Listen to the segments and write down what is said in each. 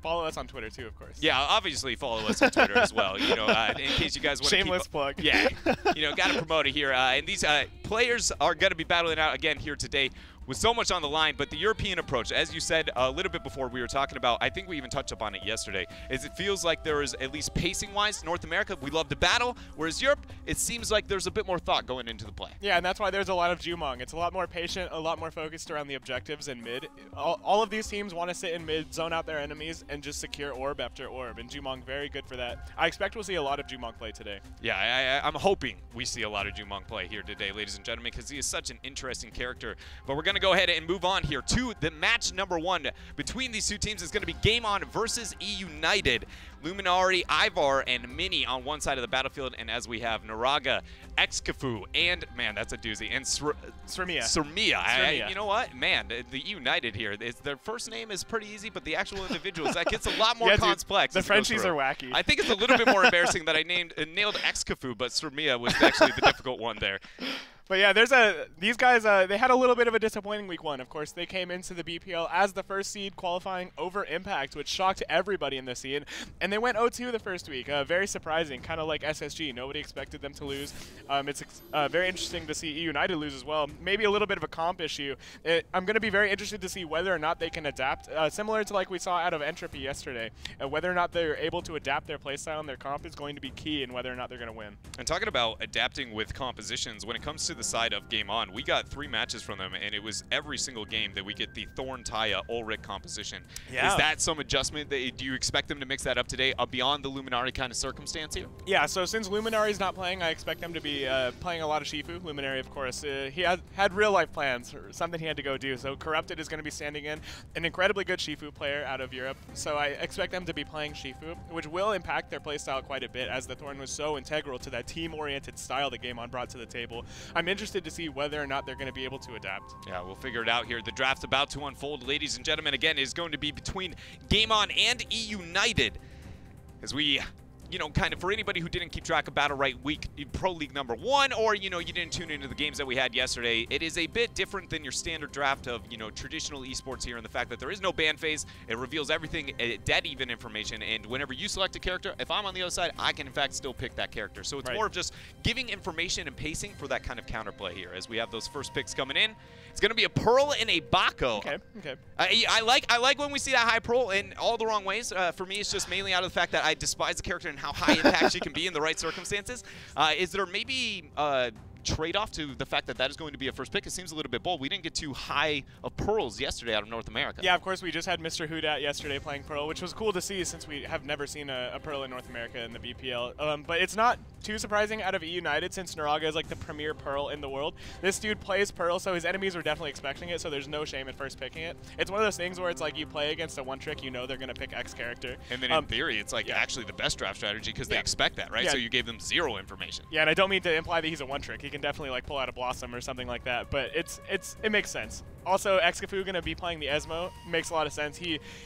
follow us on Twitter too, of course. Yeah, obviously follow us on Twitter as well. You know, in case you guys want to shameless plug. Yeah, you know, got to promote it here. And these players are going to be battling out again here today with so much on the line. But the European approach, as you said a little bit before we were talking about, I think we even touched upon it yesterday, is it feels like there is, at least pacing-wise, North America, we love to battle, whereas Europe, it seems like there's a bit more thought going into the play. Yeah, and that's why there's a lot of Jumong. It's a lot more patient, a lot more focused around the objectives in mid. All of these teams want to sit in mid, zone out their enemies, and just secure orb after orb, and Jumong very good for that. I expect we'll see a lot of Jumong play today. Yeah, I'm hoping we see a lot of Jumong play here today, ladies and gentlemen, because he is such an interesting character. But we're going to go ahead and move on here to the match number 1 between these two teams. Is going to be Game On versus eUnited. Luminari, Ivar, and Mini on one side of the battlefield, and as we have Naraga, Xkafu, and man, that's a doozy, and Srmia. You know what, man, the eUnited here, their first name is pretty easy, but the actual individuals, that gets a lot more complex. The Frenchies are wacky. I think it's a little bit more embarrassing that I nailed Xkafu, but Srmia was actually the difficult one there. But yeah, these guys, they had a little bit of a disappointing week 1. Of course, they came into the BPL as the first seed, qualifying over Impact, which shocked everybody in the scene. And they went 0-2 the first week. Very surprising, kind of like SSG. Nobody expected them to lose. It's very interesting to see eUnited lose as well. Maybe a little bit of a comp issue. I'm going to be very interested to see whether or not they can adapt, similar to like we saw out of Entropy yesterday. Whether or not they're able to adapt their playstyle and their comp is going to be key in whether or not they're going to win. And talking about adapting with compositions, when it comes to the side of Game On, we got 3 matches from them, and it was every single game that we get the Thorn, Taya, Ulrich composition. Yeah. Is that some adjustment? Do you expect them to mix that up today beyond the Luminari kind of circumstance here? Yeah, so since Luminari's not playing, I expect them to be playing a lot of Shifu. Luminari, of course, he had real-life plans, or something he had to go do, so Corrupted is going to be standing in, an incredibly good Shifu player out of Europe, so I expect them to be playing Shifu, which will impact their playstyle quite a bit, as the Thorn was so integral to that team-oriented style that Game On brought to the table. I'm interested to see whether or not they're going to be able to adapt. Yeah, we'll figure it out here. The draft's about to unfold, ladies and gentlemen. Again, is going to be between Game On and eUnited, as we, you know, kind of for anybody who didn't keep track of Battlerite Pro League number 1, or, you know, you didn't tune into the games that we had yesterday, it is a bit different than your standard draft of, you know, traditional esports here in the fact that there is no ban phase. It reveals everything, dead even information, and whenever you select a character, if I'm on the other side, I can in fact still pick that character. So it's more of just giving information and pacing for that kind of counterplay here as we have those first picks coming in. It's going to be a Pearl and a Bako. Okay, okay. I like when we see that high Pearl in all the wrong ways. For me, it's just mainly out of the fact that I despise the character and how high impact she can be in the right circumstances. Is there maybe trade-off to the fact that that is going to be a first pick? It seems a little bit bold. We didn't get too high of Pearls yesterday out of North America. Yeah, of course, we just had Mr. Hoodat yesterday playing Pearl, which was cool to see since we have never seen a Pearl in North America in the BPL. But it's not too surprising out of eUnited since Naraga is like the premier Pearl in the world. This dude plays Pearl, so his enemies were definitely expecting it, so there's no shame in first picking it. It's one of those things where it's like you play against a one-trick, you know they're going to pick X character. And then in theory, it's like actually the best draft strategy because they expect that, right? So you gave them 0 information. Yeah, and I don't mean to imply that he's a one-trick. He can definitely like pull out a Blossom or something like that, but it makes sense. Also, Xkafu going to be playing the Esmo makes a lot of sense.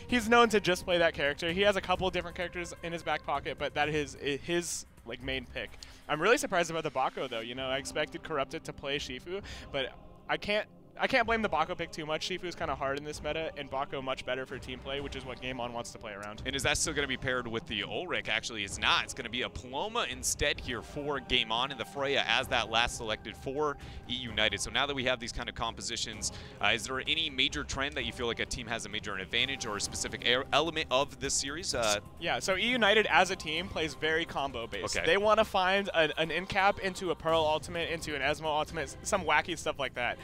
He's known to just play that character. He has a couple of different characters in his back pocket, but that is his like main pick. I'm really surprised about the Bako though. You know, I expected Corrupted to play Shifu, but I can't blame the Bako pick too much. Shifu is kind of hard in this meta, and Bako much better for team play, which is what Game On wants to play around. And is that still going to be paired with the Ulrich? Actually, it's not. It's going to be a Paloma instead here for Game On and the Freya as that last selected for eUnited. So now that we have these kind of compositions, is there any major trend that you feel like a team has a major advantage or a specific element of this series? Yeah, so eUnited as a team plays very combo-based. Okay. They want to find an in-cap into a Pearl ultimate, into an Esmo ultimate, some wacky stuff like that.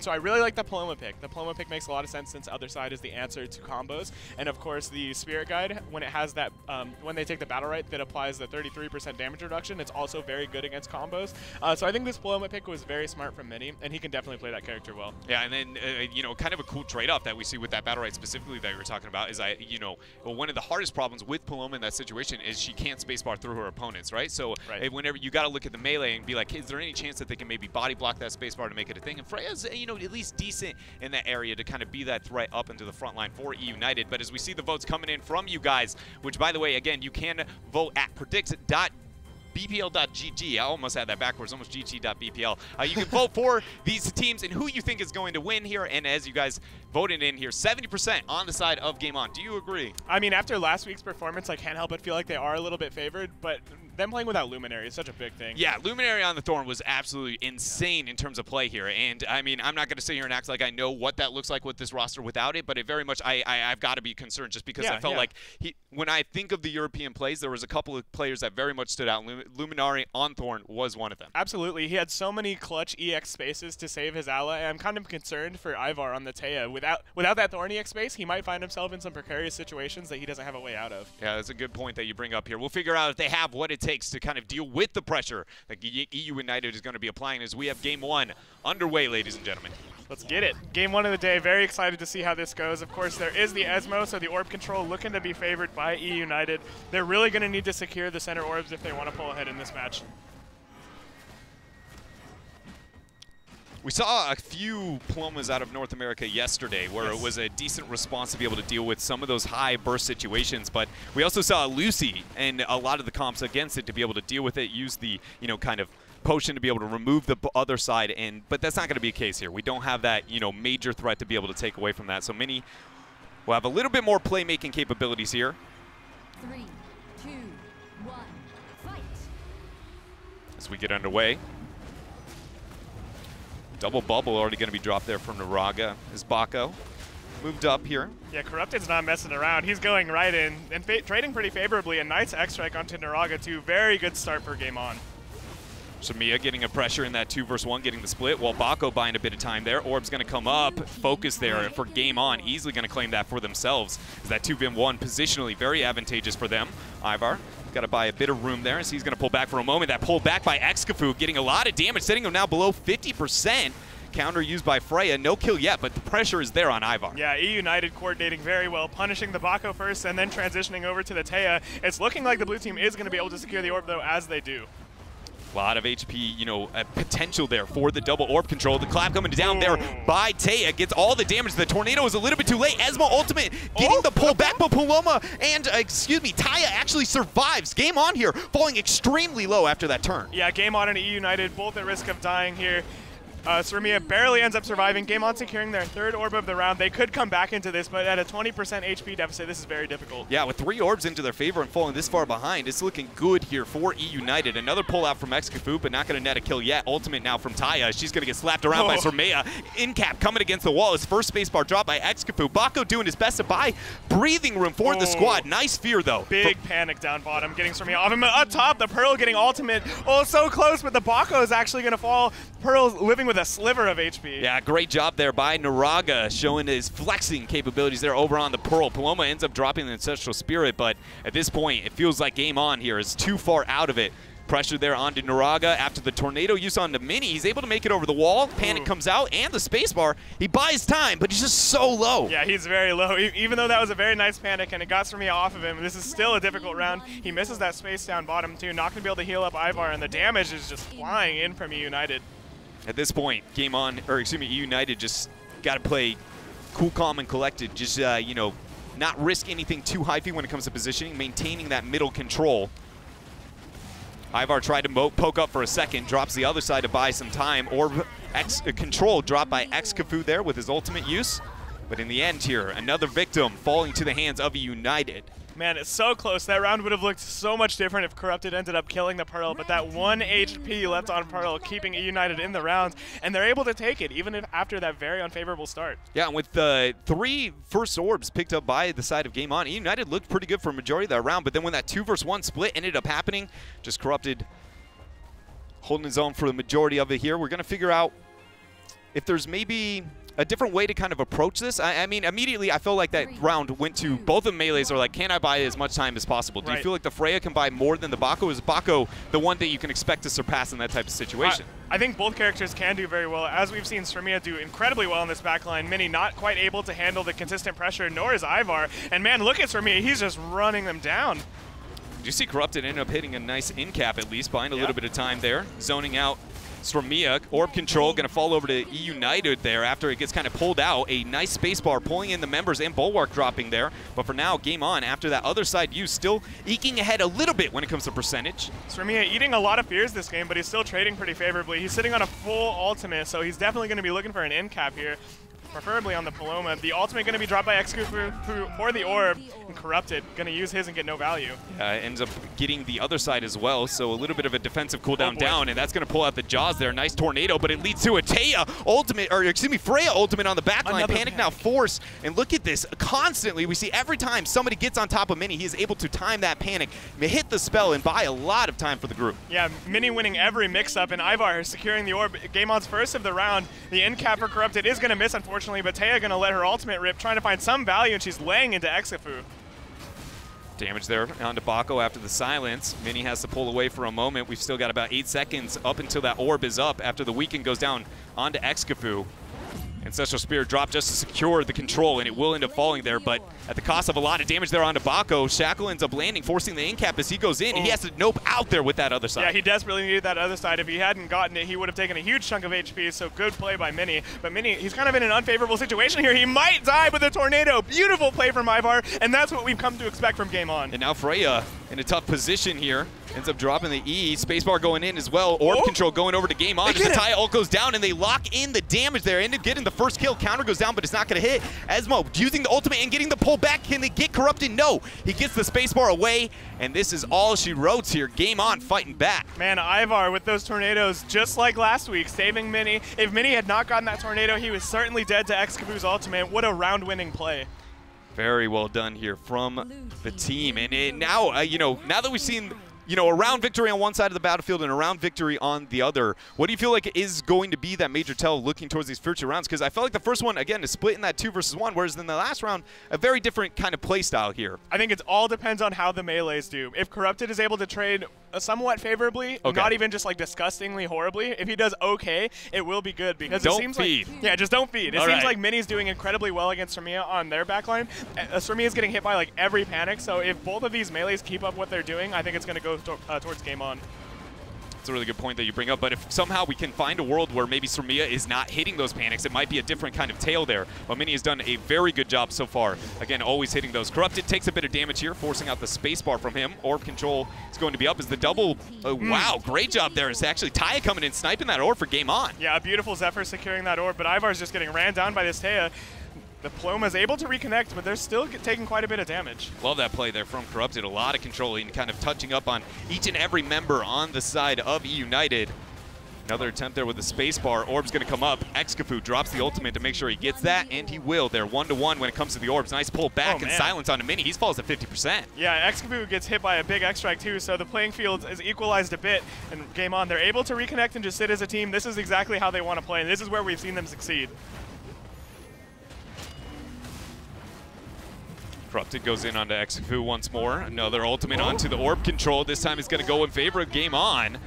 So I really like the Paloma pick. The Paloma pick makes a lot of sense since other side is the answer to combos. And of course the Spirit Guide, when it has that, when they take the Battlerite that applies the 33% damage reduction, it's also very good against combos. So I think this Paloma pick was very smart from Mini, and he can definitely play that character well. Yeah, and then, you know, kind of a cool trade-off that we see with that Battlerite specifically that you were talking about is, you know, one of the hardest problems with Paloma in that situation is she can't spacebar through her opponents, right? So whenever you got to look at the melee and be like, is there any chance that they can maybe body block that spacebar to make it a thing? And Freya's, you know, at least decent in that area to kind of be that threat up into the front line for eUnited. But as we see the votes coming in from you guys, which by the way, again, you can vote at predict.com BPL.gg. I almost had that backwards, almost GT.bpl. You can vote for these teams and who you think is going to win here. And as you guys voted in here, 70% on the side of Game On. Do you agree? I mean, after last week's performance, I can't help but feel like they are a little bit favored, but them playing without Luminary is such a big thing. Yeah, Luminary on the Thorn was absolutely insane in terms of play here. And, I mean, I'm not going to sit here and act like I know what that looks like with this roster without it, but it very much, I've got to be concerned just because I felt like when I think of the European plays, there was a couple of players that very much stood out. Luminary on Thorn was one of them. Absolutely. He had so many clutch EX spaces to save his ally. I'm kind of concerned for Ivar on the Taya. Without that Thorn EX space, he might find himself in some precarious situations that he doesn't have a way out of. Yeah, that's a good point that you bring up here. We'll figure out if they have what it takes to kind of deal with the pressure that eUnited is going to be applying as we have Game 1 underway, ladies and gentlemen. Let's get it. Game 1 of the day. Very excited to see how this goes. Of course, there is the Esmo, so the orb control looking to be favored by eUnited. They're really going to need to secure the center orbs if they want to pull ahead in this match. We saw a few Palomas out of North America yesterday where it was a decent response to be able to deal with some of those high burst situations, but we also saw Lucy and a lot of the comps against it to be able to deal with it, use the, kind of potion to be able to remove the other side, but that's not going to be the case here. We don't have that, major threat to be able to take away from that. So Mini will have a little bit more playmaking capabilities here. 3, 2, 1, fight. As we get underway. Double bubble already going to be dropped there from Naraga as Bako moved up here. Yeah, Corrupted's not messing around. He's going right in and trading pretty favorably. A nice X-Strike onto Naraga too. Very good start for Game On. Shamia getting a pressure in that 2 versus 1, getting the split, while Bako buying a bit of time there. Orb's going to come up, focus there for Game On, easily going to claim that for themselves. As that 2v1 positionally very advantageous for them. Ivar got to buy a bit of room there, as he's going to pull back for a moment. That pull back by Xcafu, getting a lot of damage, setting him now below 50%. Counter used by Freya, no kill yet, but the pressure is there on Ivar. Yeah, eUnited coordinating very well, punishing the Bako first and then transitioning over to the Taya. It's looking like the blue team is going to be able to secure the orb, though, as they do. A lot of HP, potential there for the double orb control. The clap coming down there by Taya gets all the damage. The tornado is a little bit too late. Esmo ultimate getting the pull back, but Paloma and, Taya actually survives. Game On here, falling extremely low after that turn. Yeah, Game On and eUnited both at risk of dying here. Sremia barely ends up surviving. Game On securing their 3rd orb of the round. They could come back into this, but at a 20% HP deficit, this is very difficult. Yeah, with 3 orbs into their favor and falling this far behind, it's looking good here for eUnited. Another pull out from Xcafu, but not going to net a kill yet. Ultimate now from Taya. She's going to get slapped around by Sremia. In-cap coming against the wall. His first spacebar drop by Xcafu. Bako doing his best to buy breathing room for the squad. Nice fear, though. Big panic down bottom, getting Sremia off him. Up top, the Pearl getting ultimate. Oh, so close, but the Bako is actually going to fall. Pearl's living with a sliver of HP. Yeah, great job there by Naraga, showing his flexing capabilities there over on the Pearl. Paloma ends up dropping the Ancestral Spirit, but at this point, it feels like Game On here is too far out of it. Pressure there onto Naraga. After the tornado use on the Mini, he's able to make it over the wall. Panic comes out, and the spacebar. He buys time, but he's just so low. Yeah, he's very low. Even though that was a very nice panic, and it got Sremia off of him, this is still a difficult round. He misses that space down bottom, too. Not going to be able to heal up Ivar, and the damage is just flying in from eUnited. At this point, eUnited just got to play cool, calm, and collected. Just, not risk anything too hyphy when it comes to positioning, maintaining that middle control. Ivar tried to poke up for a second, drops the other side to buy some time. Orb control dropped by Xcafu there with his ultimate use. But in the end here, another victim falling to the hands of eUnited. Man, it's so close. That round would have looked so much different if Corrupted ended up killing the Pearl, but that 1 HP left on Pearl, keeping eUnited in the round, and they're able to take it, even after that very unfavorable start. Yeah, and with 3 first orbs picked up by the side of Game On, eUnited looked pretty good for a majority of that round, but then when that 2 versus 1 split ended up happening, just Corrupted holding his own for the majority of it here. We're going to figure out if there's maybe a different way to kind of approach this. I mean, immediately I feel like that round went to both of melees are like, can I buy as much time as possible? Do you feel like the Freya can buy more than the Bako? Is Bako the one that you can expect to surpass in that type of situation? I think both characters can do very well. As we've seen Sremia do incredibly well in this backline, Mini not quite able to handle the consistent pressure, nor is Ivar. And man, look at Sremia, he's just running them down. Did you see Corrupted end up hitting a nice in-cap at least, buying a little bit of time there, zoning out Stormia, orb control, going to fall over to eUnited there after it gets kind of pulled out. A nice spacebar pulling in the members and Bulwark dropping there. But for now, game on after that other side use, still eking ahead a little bit when it comes to percentage. Stormia eating a lot of fears this game, but he's still trading pretty favorably. He's sitting on a full ultimate, so he's definitely going to be looking for an end cap here. Preferably on the Paloma. The ultimate going to be dropped by Execute for the orb, and Corrupted going to use his and get no value. Yeah, ends up getting the other side as well, so a little bit of a defensive cooldown down, and that's going to pull out the jaws there. Nice tornado, but it leads to a Taya ultimate, or excuse me, Freya ultimate on the backline. Panic now force, and look at this. Constantly, we see every time somebody gets on top of Mini, he is able to time that panic, hit the spell, and buy a lot of time for the group. Yeah, Mini winning every mix-up, and Ivar securing the orb. Game on's first of the round. The end cap for Corrupted is going to miss, unfortunately, but Taya going to let her ultimate rip, trying to find some value, and she's laying into Exafu. Damage there onto Bako after the silence. Mini has to pull away for a moment. We've still got about 8 seconds up until that orb is up after the weaken goes down onto Excafu. Ancestral Spear dropped just to secure the control, and it will end up falling there, but at the cost of a lot of damage there onto Bako, Shackle ends up landing, forcing the in-cap as he goes in, and he has to nope out there with that other side. Yeah, he desperately needed that other side. If he hadn't gotten it, he would have taken a huge chunk of HP, so good play by Mini. But Mini, he's kind of in an unfavorable situation here. He might die with a tornado. Beautiful play from Ivar, and that's what we've come to expect from game on. And now Freya in a tough position here. Ends up dropping the E. Spacebar going in as well. Orb control going over to game on. As the Taya ult goes down and they lock in the damage there. End up getting the first kill. Counter goes down, but it's not going to hit. Esmo using the ultimate and getting the pull back. Can they get Corrupted? No. He gets the spacebar away, and this is all she wrote here. Game on, fighting back. Man, Ivar with those tornadoes, just like last week, saving Mini. If Mini had not gotten that tornado, he was certainly dead to Excafu's ultimate. What a round-winning play. Very well done here from the team. And now, now that we've seen a round victory on one side of the battlefield and a round victory on the other, what do you feel like is going to be that major tell looking towards these future rounds? Because I felt like the first one, again, is split in that 2 versus 1, whereas in the last round, a very different kind of play style here. I think it all depends on how the melees do. If Corrupted is able to trade somewhat favorably, not even just like disgustingly horribly, if he does okay, it will be good because it seems like just don't feed. It seems like Mini's doing incredibly well against Stormia on their backline. Stormia is getting hit by like every panic, so if both of these melees keep up what they're doing, I think it's going to go towards game on. It's a really good point that you bring up, but if somehow we can find a world where maybe Stormia is not hitting those panics, it might be a different kind of tale there. But Mini has done a very good job so far. Again, always hitting those. Corrupted takes a bit of damage here, forcing out the spacebar from him. Orb control is going to be up as the double. Wow, great job there. It's actually Taya coming in, sniping that orb for game on. Yeah, a beautiful Zephyr securing that orb, but Ivar's just getting ran down by this Taya. The Paloma's able to reconnect, but they're still taking quite a bit of damage. Love that play there from Corrupted. A lot of control and kind of touching up on each and every member on the side of eUnited. Another attempt there with the spacebar. Orb's going to come up. Excafu drops the ultimate to make sure he gets that, and he will. They're 1-to-1 when it comes to the orbs. Nice pull back and silence on a Mini. He falls at 50%. Yeah, Excafu gets hit by a big X-Strike too, so the playing field is equalized a bit. And game on, they're able to reconnect and just sit as a team. This is exactly how they want to play, and this is where we've seen them succeed. Corrupted goes in onto Excafu once more. Another ultimate onto the orb control. This time is going to go in favor of game on.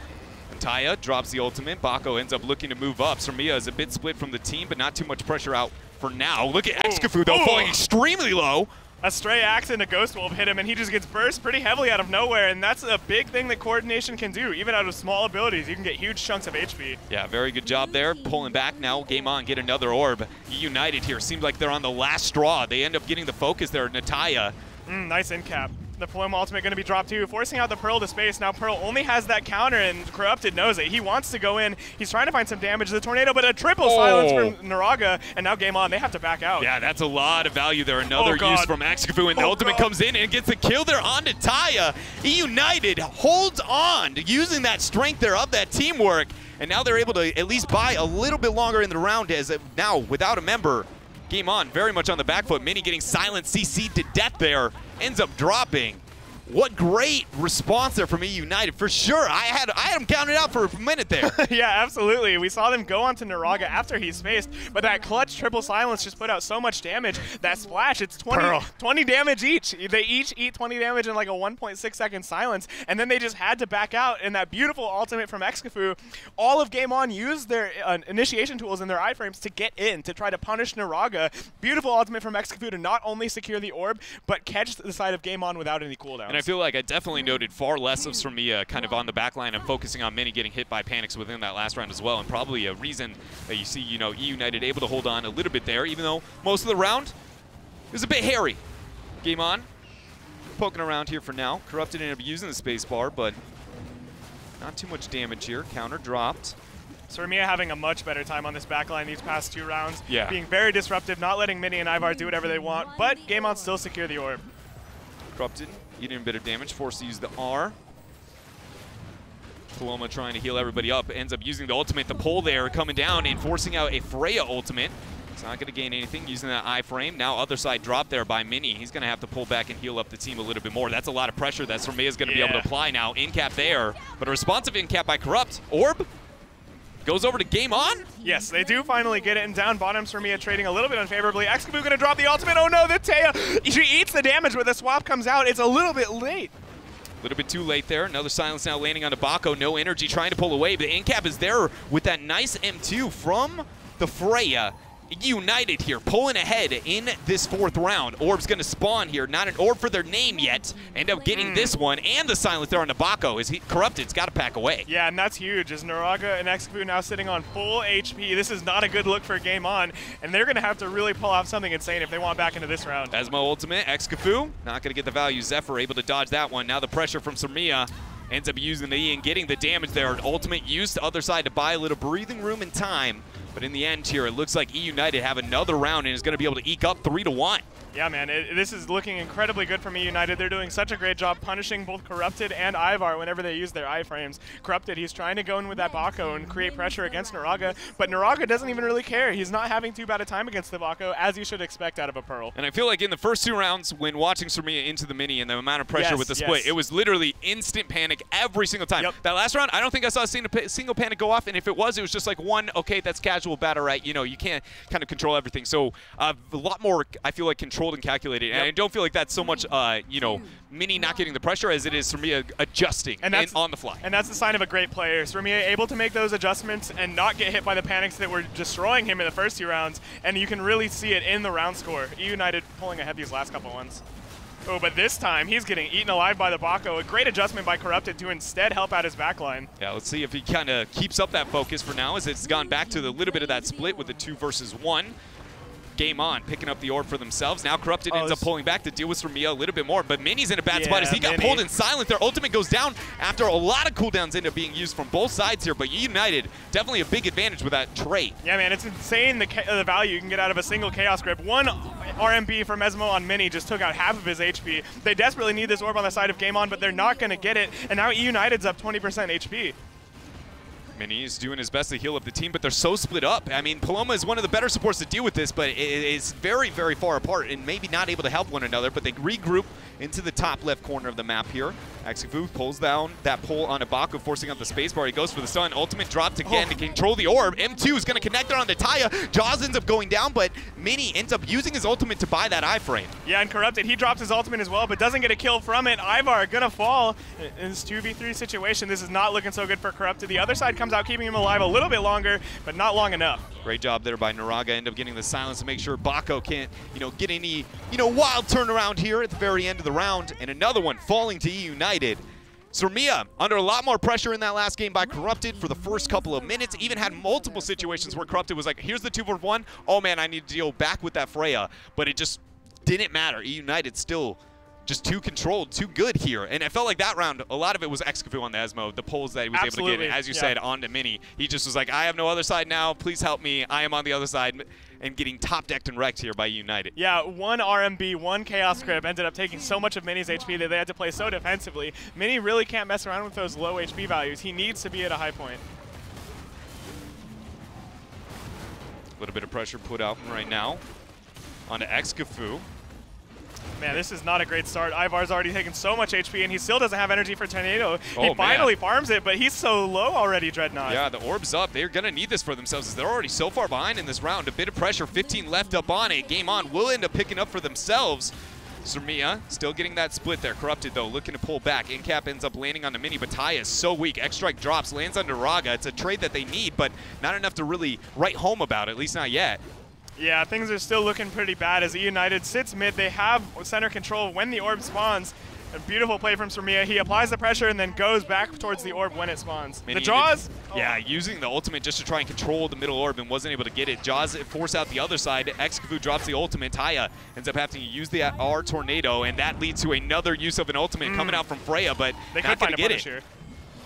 And Taya drops the ultimate. Bako ends up looking to move up. Stormia is a bit split from the team, but not too much pressure out for now. Look at Excafu, though, falling extremely low. A stray axe and a Ghost Wolf hit him, and he just gets burst pretty heavily out of nowhere, and that's a big thing that coordination can do. Even out of small abilities, you can get huge chunks of HP. Yeah, very good job there. Pulling back now. Game on, get another orb. eUnited here. Seems like they're on the last straw. They end up getting the focus there. Nataya. Nice end cap. The Paloma ultimate going to be dropped too, forcing out the Pearl to space. Now Pearl only has that counter, and Corrupted knows it. He wants to go in. He's trying to find some damage to the tornado, but a triple silence from Naraga, and now game on. They have to back out. Yeah, that's a lot of value there. Another use from Excafu, and the ultimate comes in and gets the kill there onto Taya. eUnited holds on to using that strength there of that teamwork, and now they're able to at least buy a little bit longer in the round as now without a member. Game on, very much on the back foot. Mini getting silent CC'd to death there. Ends up dropping. What great response there from eUnited. For sure, I had him counted out for a minute there. Yeah, absolutely. We saw them go onto Naraga after he spaced, but that clutch triple silence just put out so much damage. That splash, it's 20 damage each. They each eat 20 damage in like a 1.6 second silence, and then they just had to back out, and that beautiful ultimate from Excafu. All of game on used their initiation tools in their iframes to get in, to try to punish Naraga. Beautiful ultimate from Excafu to not only secure the orb, but catch the side of game on without any cooldown. And I feel like I definitely noted far less of Sremia kind of on the back line and focusing on Mini getting hit by panics within that last round as well, and probably a reason that you see, you know, eUnited able to hold on a little bit there, even though most of the round is a bit hairy. Game on. Poking around here for now. Corrupted ended up using the space bar, but not too much damage here. Counter dropped. Sremia having a much better time on this backline these past 2 rounds. Yeah. Being very disruptive, not letting Mini and Ivar do whatever they want, but Game On still secure the orb. Corrupted, eating a bit of damage, forced to use the R. Paloma trying to heal everybody up, ends up using the ultimate. The pull there coming down and forcing out a Freya ultimate. It's not going to gain anything using that iframe. Now other side drop there by Mini. He's going to have to pull back and heal up the team a little bit more. That's a lot of pressure that Sremia is going to be able to apply now. In-cap there, but a responsive in-cap by Corrupt. Orb goes over to Game On. Yes, they do finally get it, and down bottom, Sremia trading a little bit unfavorably. Excavoo going to drop the ultimate. Oh no, the Taya, she eats the damage, but the swap comes out. It's a little bit late. A little bit too late there. Another silence now landing on Bako. No energy trying to pull away, but the in-cap is there with that nice M2 from the Freya. eUnited here, pulling ahead in this 4th round. Orb's going to spawn here. Not an orb for their name yet. End up getting this one, and the silence there on Bako. Is he Corrupted's got to pack away. Yeah, and that's huge. As Naraga and Excavoo now sitting on full HP. This is not a good look for Game On, and they're going to have to really pull off something insane if they want back into this round. Esmo ultimate, Excavoo not going to get the value. Zephyr able to dodge that one. Now the pressure from Sremia. Ends up using the E and getting the damage there. Ultimate used to other side to buy a little breathing room and time. But in the end here, it looks like eUnited have another round and is going to be able to eke up 3-1. Yeah, man, this is looking incredibly good from eUnited. They're doing such a great job punishing both Corrupted and Ivar whenever they use their iframes. Corrupted, he's trying to go in with that Bako and create pressure against Naraga, but Naraga doesn't even really care. He's not having too bad a time against the Bako, as you should expect out of a Pearl. And I feel like in the first 2 rounds, when watching Sremia into the Mini and the amount of pressure with the split, it was literally instant panic every single time. That last round, I don't think I saw a single panic go off, and if it was just like one, okay, that's casual Battlerite. You know, you can't kind of control everything. So a lot more, I feel like, controlled and calculated. And I don't feel like that's so much, you know, Mini not getting the pressure as it is Sremia adjusting and on the fly. And that's the sign of a great player. Sremia able to make those adjustments and not get hit by the panics that were destroying him in the first 2 rounds. And you can really see it in the round score. eUnited pulling ahead these last couple ones. Oh, but this time he's getting eaten alive by the Bako. A great adjustment by Corrupted to instead help out his backline. Yeah, let's see if he kind of keeps up that focus for now, as it's gone back to the little bit of that split with the 2 versus 1. Game On, picking up the orb for themselves. Now Corrupted ends up pulling back to deal with Sremia a little bit more, but Mini's in a bad spot as he got pulled in silent. Their ultimate goes down after a lot of cooldowns end up being used from both sides here, but eUnited definitely a big advantage with that trait. Yeah, man, it's insane the value you can get out of a single Chaos Grip. 1 RMB from Esmo on Mini just took out half of his HP. They desperately need this orb on the side of Game On, but they're not going to get it, and now eUnited's up 20% HP. Mini is doing his best to heal up the team, but they're so split up. I mean, Paloma is one of the better supports to deal with this, but it is very, very far apart and maybe not able to help one another, but they regroup into the top left corner of the map here. Excavoo pulls down that pull on Bako, forcing out the spacebar. He goes for the stun. Ultimate dropped again to control the orb. M2 is going to connect there on the Taya. Jaws ends up going down, but Mini ends up using his ultimate to buy that iframe. Yeah, and Corrupted, he drops his ultimate as well, but doesn't get a kill from it. Ivar going to fall in this 2v3 situation. This is not looking so good for Corrupted. The other side comes out, keeping him alive a little bit longer, but not long enough. Great job there by Naraga. End up getting the silence to make sure Bako can't, get any, wild turnaround here at the very end of the round. And another one falling to eUnited. Sremia under a lot more pressure in that last game by Corrupted for the first couple of minutes. Even had multiple situations where Corrupted was like, here's the 2v1. Oh man, I need to deal back with that Freya. But it just didn't matter. eUnited still just too controlled, too good here. And I felt like that round, a lot of it was Excavoo on the Esmo, the pulls that he was able to get, as you said, onto Mini. He just was like, I have no other side now. Please help me. I am on the other side. And getting top decked and wrecked here by eUnited. Yeah, 1 RMB, 1 Chaos Grip ended up taking so much of Mini's HP that they had to play so defensively. Mini really can't mess around with those low HP values. He needs to be at a high point. A little bit of pressure put out right now onto Excavoo. Man, this is not a great start. Ivar's already taken so much HP, and he still doesn't have energy for Tornado. He finally farms it, but he's so low already, Dreadnought. Yeah, the orb's up. They're going to need this for themselves as they're already so far behind in this round. A bit of pressure, 15 left up on it. Game On will end up picking up for themselves. Sremia still getting that split there. Corrupted, though, looking to pull back. In-cap ends up landing on the Mini, but Taya is so weak. X-Strike drops, lands under Raga. It's a trade that they need, but not enough to really write home about, at least not yet. Yeah, things are still looking pretty bad as eUnited sits mid. They have center control when the orb spawns. A beautiful play from Surmia. He applies the pressure and then goes back towards the orb when it spawns. Mini The Jaws? Yeah, using the ultimate just to try and control the middle orb and wasn't able to get it. Jaws force out the other side. Excavoo drops the ultimate. Taya ends up having to use the R tornado, and that leads to another use of an ultimate coming out from Freya, but They not could going find to a get punish it. here.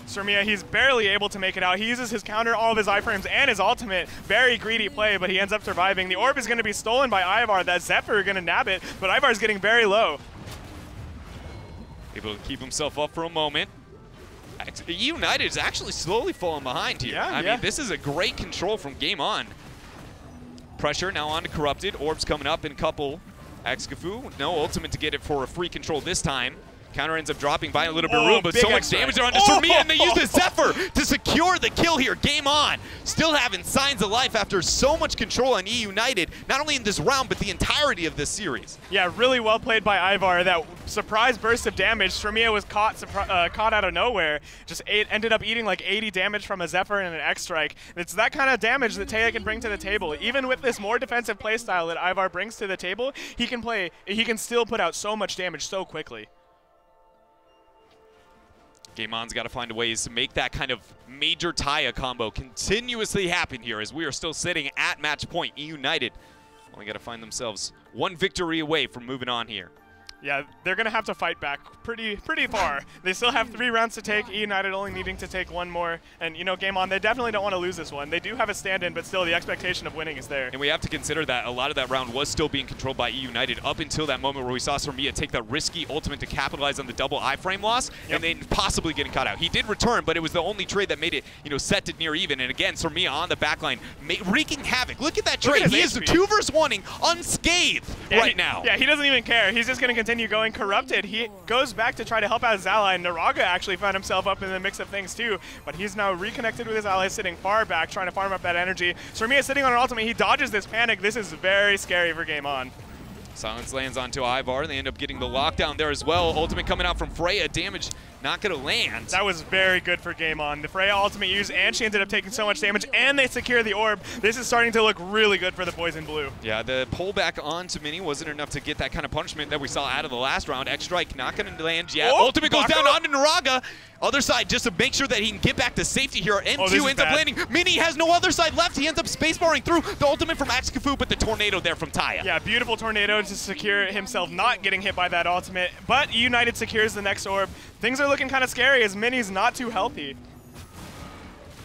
Surmia, he's barely able to make it out. He uses his counter, all of his iframes, and his ultimate. Very greedy play, but he ends up surviving. The orb is going to be stolen by Ivar. That Zephyr is going to nab it, but Ivar's getting very low. Able to keep himself up for a moment. eUnited is actually slowly falling behind here. I mean, this is a great control from game on. Pressure now on to Corrupted. Orbs coming up in a couple. Excavoo, no ultimate to get it for a free control this time. Counter ends up dropping by a little bit of room, but so much damage onto Surmia, and they use the Zephyr to secure the kill here. Game on. Still having signs of life after so much control on eUnited, not only in this round, but the entirety of this series. Yeah, really well played by Ivar. That surprise burst of damage. Surmia was caught out of nowhere. Just ended up eating like 80 damage from a Zephyr and an X-Strike. It's that kind of damage that Taya can bring to the table. Even with this more defensive playstyle that Ivar brings to the table, he can still put out so much damage so quickly. Game On's got to find ways to make that kind of major Taya combo continuously happen here as we are still sitting at match point. eUnited only got to find themselves one victory away from moving on here. Yeah, they're going to have to fight back pretty far. They still have 3 rounds to take, eUnited only needing to take 1 more. And, you know, game on, they definitely don't want to lose this one. They do have a stand-in, but still the expectation of winning is there. And we have to consider that a lot of that round was still being controlled by eUnited up until that moment where we saw Surmia take that risky ultimate to capitalize on the double iframe loss and then possibly getting caught out. He did return, but it was the only trade that made it, you know, set to near even. And again, Surmia on the backline, wreaking havoc. Look at that trade. He is 2 versus 1 unscathed right now. Yeah, he doesn't even care. He's just going to continue going. Corrupted, he goes back to try to help out his ally. Naraga actually found himself up in the mix of things too, but he's now reconnected with his ally, sitting far back, trying to farm up that energy. Surmia sitting on an ultimate. He dodges this panic. This is very scary for game on. Silence lands onto Ivar. They end up getting the lockdown there as well. Ultimate coming out from Freya. Damage not going to land. That was very good for game on. The Freya ultimate used, and she ended up taking so much damage, and they secure the orb. This is starting to look really good for the Poison Blue. Yeah, the pullback onto Mini wasn't enough to get that kind of punishment that we saw out of the last round. X-Strike not going to land yet. Ultimate goes down onto Naraga. Other side, just to make sure that he can get back to safety here. M2 ends up landing. Mini has no other side left. He ends up spacebarring through the ultimate from Excavoo, but the tornado there from Taya. Yeah, beautiful tornado to secure himself not getting hit by that ultimate, but eUnited secures the next orb. Things are looking kind of scary as Mini's not too healthy.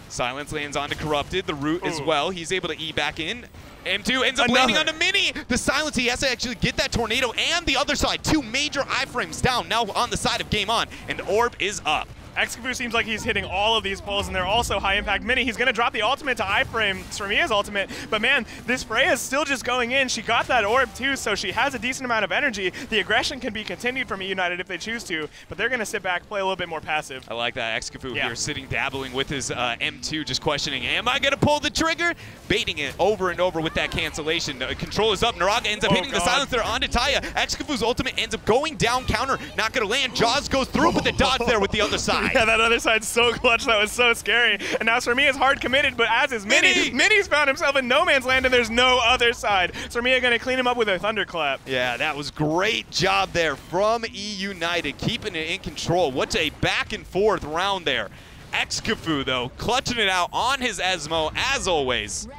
Silence lands onto Corrupted, the root as well. He's able to E back in. M2 ends up landing onto Mini. The Silence, he has to actually get that tornado and the other side. 2 major iframes down now on the side of game on, and orb is up. Excavoo seems like he's hitting all of these pulls, and they're also high impact. Mini, he's going to drop the ultimate to iframe Surmia's ultimate, but man, this Freya is still just going in. She got that orb too, so she has a decent amount of energy. The aggression can be continued from eUnited if they choose to, but they're going to sit back, play a little bit more passive. I like that. Excavoo here sitting dabbling with his M2, just questioning, am I going to pull the trigger? Baiting it over and over with that cancellation. The control is up. Naraga ends up hitting the Silence there onto Taya. Excavoo's ultimate ends up going down counter, not going to land. Jaws goes through, but the dodge there with the other side. Yeah, that other side's so clutch. That was so scary. And now Surmia is hard committed, but as is Mini. Mini's found himself in no man's land, and there's no other side. Surmia going to clean him up with a thunderclap. Yeah, that was great job there from eUnited, keeping it in control. What a back and forth round there. Excavoo, though, clutching it out on his Esmo, as always.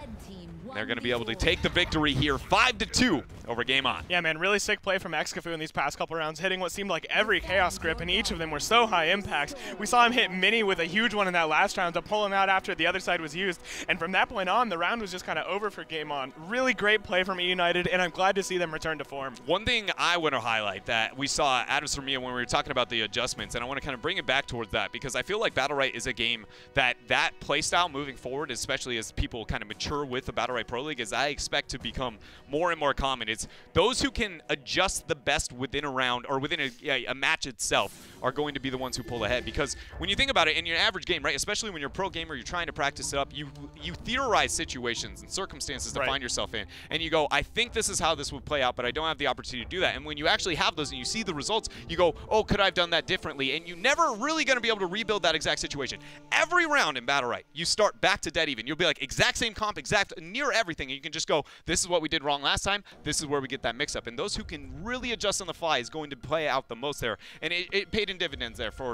They're going to be able to take the victory here, 5-2 over game on. Yeah, man, really sick play from Excavoo in these past couple rounds, hitting what seemed like every Chaos Grip, and each of them were so high impacts. We saw him hit Mini with a huge one in that last round to pull him out after the other side was used, and from that point on, the round was just kind of over for game on. Really great play from eUnited, and I'm glad to see them return to form. One thing I want to highlight that we saw out of Surmia when we were talking about the adjustments, and I want to kind of bring it back towards that, because I feel like Battlerite is a game that playstyle moving forward, especially as people kind of mature with the Battlerite Pro League, as I expect to become more and more common. It's those who can adjust the best within a round or within a match itself are going to be the ones who pull ahead. Because when you think about it, in your average game, right, especially when you're a pro gamer, you're trying to practice it up, you theorize situations and circumstances to find yourself in, and you go, I think this is how this would play out, but I don't have the opportunity to do that. And when you actually have those and you see the results, you go, oh, could I have done that differently? And you're never really going to be able to rebuild that exact situation. Every round in Battlerite, you start back to dead even. You'll be like, exact same comp, exact near everything, and you can just go, this is what we did wrong last time, this is where we get that mix-up. And those who can really adjust on the fly is going to play out the most there. And it paid in dividends there for